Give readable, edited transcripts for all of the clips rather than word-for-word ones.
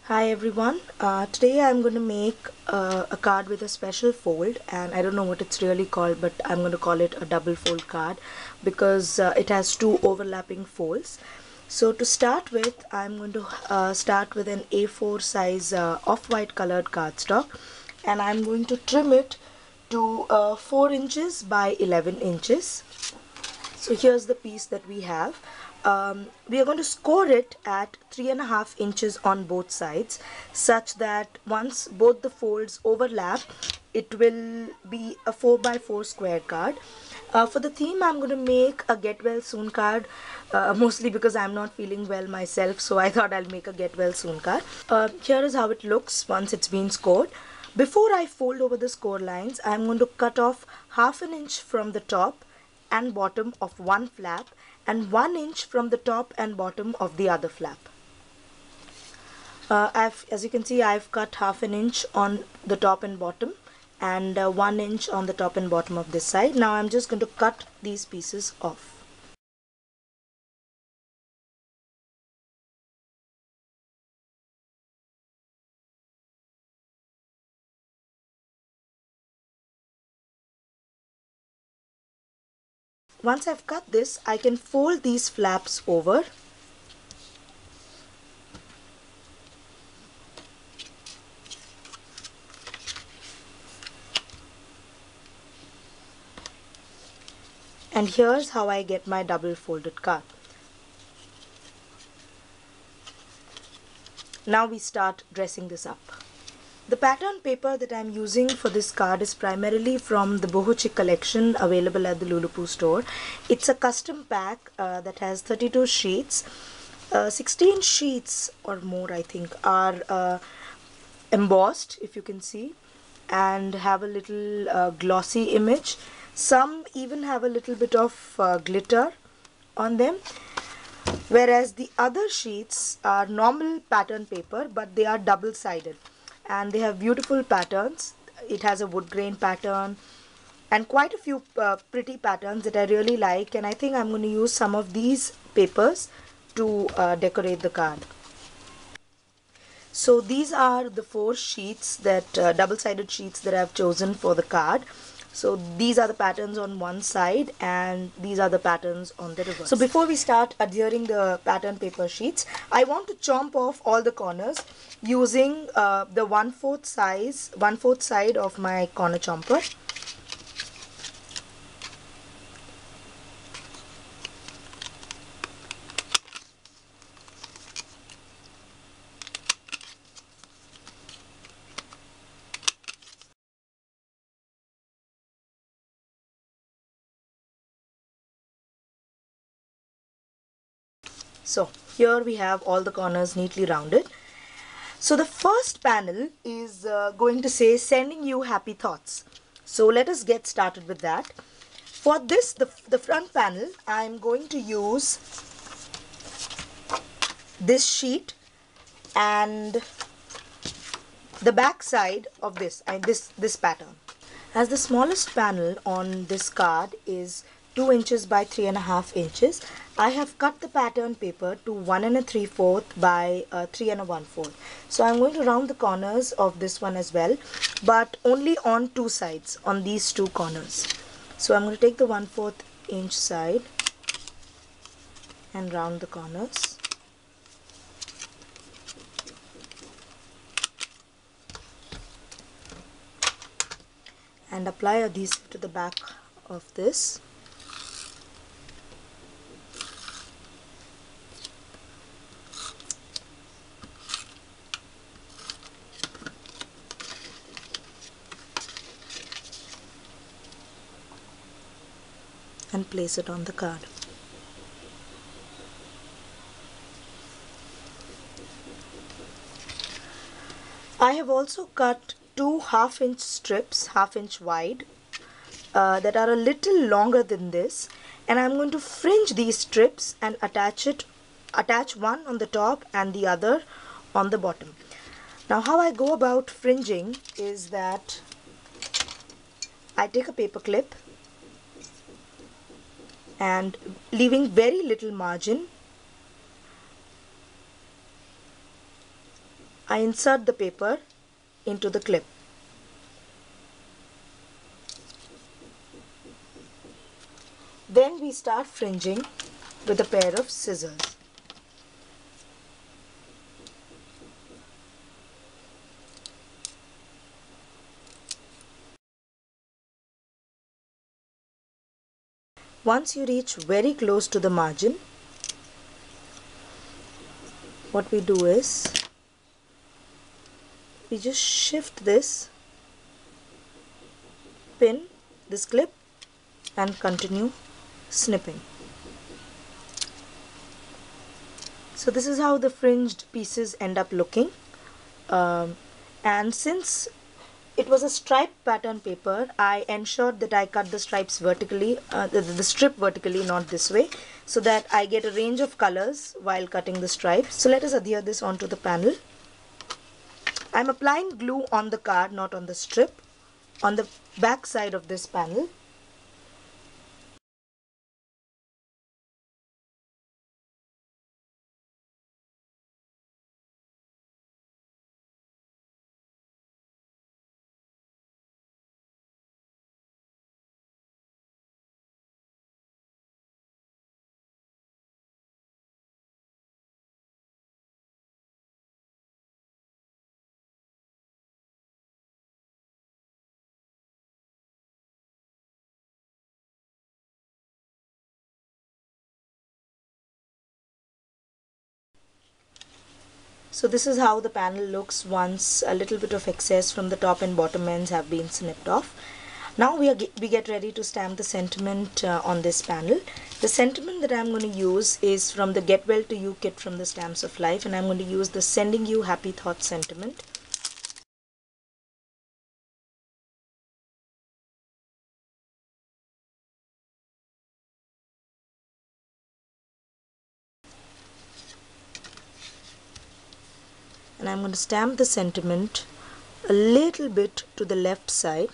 Hi everyone, today I'm going to make a card with a special fold, and I don't know what it's really called, but I'm going to call it a double fold card because it has two overlapping folds. So to start with, I'm going to start with an A4 size off-white colored cardstock, and I'm going to trim it to 4 inches by 11 inches. So here's the piece that we have. We are going to score it at 3.5 inches on both sides, such that once both the folds overlap, it will be a 4 by 4 square card. For the theme, I'm going to make a get well soon card, mostly because I'm not feeling well myself, so I thought I'll make a get well soon card. Here is how it looks once it's been scored. Before I fold over the score lines, I'm going to cut off 1/2 inch from the top and bottom of one flap and 1 inch from the top and bottom of the other flap. As you can see, I've cut 1/2 inch on the top and bottom and 1 inch on the top and bottom of this side. Now I'm just going to cut these pieces off. Once I've cut this, I can fold these flaps over . And here's how I get my double folded card. Now we start dressing this up. The pattern paper that I'm using for this card is primarily from the Boho Chick collection available at the Lulupu store. It's a custom pack that has 32 sheets. 16 sheets or more, I think, are embossed, if you can see, and have a little glossy image. Some even have a little bit of glitter on them, whereas the other sheets are normal pattern paper, but they are double-sided and they have beautiful patterns. It has a wood grain pattern and quite a few pretty patterns that I really like, and I think I'm going to use some of these papers to decorate the card. So these are the 4 sheets, that double-sided sheets that I've chosen for the card. So these are the patterns on one side and these are the patterns on the reverse. So before we start adhering the pattern paper sheets, I want to chomp off all the corners using the 1/4 side of my corner chomper. So here we have all the corners neatly rounded. So the first panel is going to say sending you happy thoughts. So let us get started with that. For this, the front panel, I'm going to use this sheet and the back side of this pattern. As the smallest panel on this card is 2 inches by 3.5 inches, I have cut the pattern paper to 1 3/4 by 3 1/4. So I'm going to round the corners of this one as well, but only on 2 sides, on these 2 corners. So I'm going to take the 1/4 inch side and round the corners. And apply adhesive to the back of this. And place it on the card. I have also cut two half-inch strips, half-inch wide, that are a little longer than this, and I'm going to fringe these strips and attach one on the top and the other on the bottom. Now how I go about fringing is that I take a paper clip and, leaving very little margin, I insert the paper into the clip. Then we start fringing with a pair of scissors. Once you reach very close to the margin, what we do is we just shift this, pin this clip and continue snipping. So this is how the fringed pieces end up looking, and since it was a stripe pattern paper, I ensured that I cut the stripes vertically, the strip vertically, not this way, so that I get a range of colors while cutting the stripes. So let us adhere this onto the panel. I'm applying glue on the card, not on the strip, on the back side of this panel. So this is how the panel looks once a little bit of excess from the top and bottom ends have been snipped off. Now we get ready to stamp the sentiment on this panel. The sentiment that I'm going to use is from the Get Well To You kit from the Stamps of Life, and I'm going to use the Sending You Happy Thoughts sentiment. And I'm going to stamp the sentiment a little bit to the left side.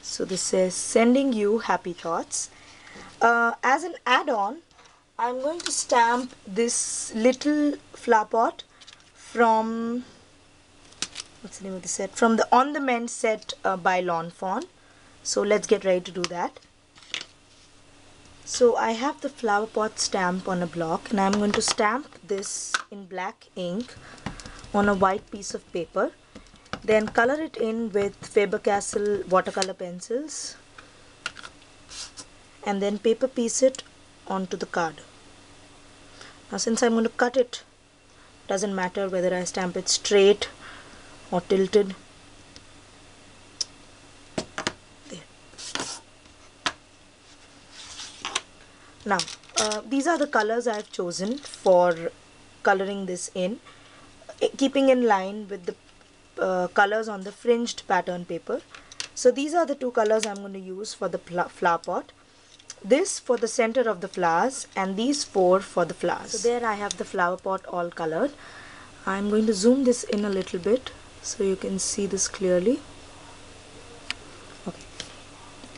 So this says Sending You Happy Thoughts. As an add-on, I'm going to stamp this little flower pot from, what's the name of the set? From the On the Mend set by Lawn Fawn. So let's get ready to do that. So I have the flower pot stamp on a block, and I'm going to stamp this in black ink on a white piece of paper. Then color it in with Faber-Castell watercolor pencils, and then paper piece it onto the card. Now since I'm going to cut it, doesn't matter whether I stamp it straight or tilted. There. Now these are the colors I've chosen for coloring this in, keeping in line with the colors on the fringed pattern paper. So these are the two colors I'm going to use for the flower pot. This for the center of the flowers, and these four for the flowers. So there I have the flower pot all colored. I'm going to zoom this in a little bit so you can see this clearly. Okay.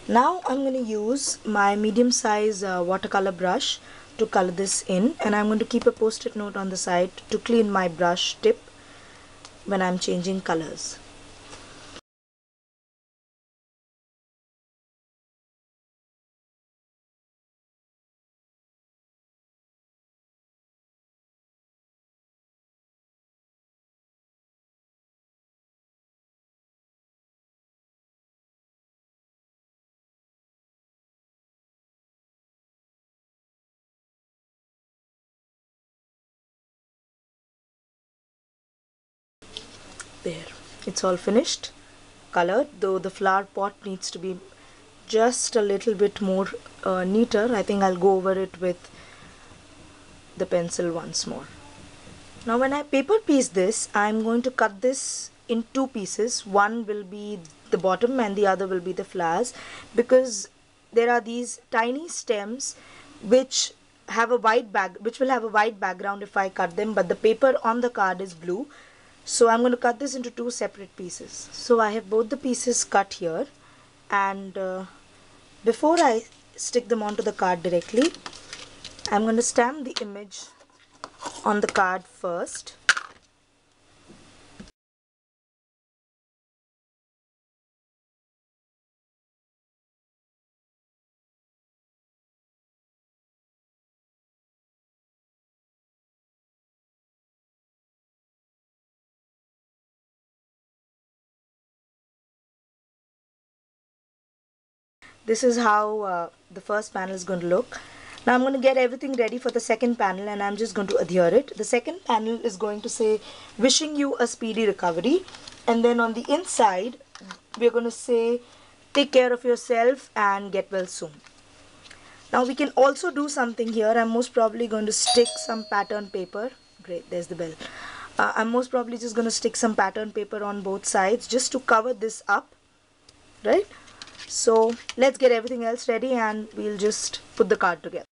Now I'm going to use my medium size watercolor brush to color this in, and I'm going to keep a post-it note on the side to clean my brush tip when I'm changing colors. There, it's all finished, colored, though the flower pot needs to be just a little bit more neater. I think I'll go over it with the pencil once more. Now when I paper piece this, I'm going to cut this in two pieces. One will be the bottom and the other will be the flowers, because there are these tiny stems which will have a white background if I cut them, but the paper on the card is blue. So I'm going to cut this into two separate pieces. So I have both the pieces cut here, and before I stick them onto the card directly, I'm going to stamp the image on the card first. This is how the first panel is going to look. Now I'm going to get everything ready for the second panel, and I'm just going to adhere it. The second panel is going to say, wishing you a speedy recovery, and then on the inside we're going to say, take care of yourself and get well soon. Now we can also do something here. I'm most probably going to stick some pattern paper. Great, there's the bell. I'm most probably just going to stick some pattern paper on both sides just to cover this up, right? So let's get everything else ready and we'll just put the card together.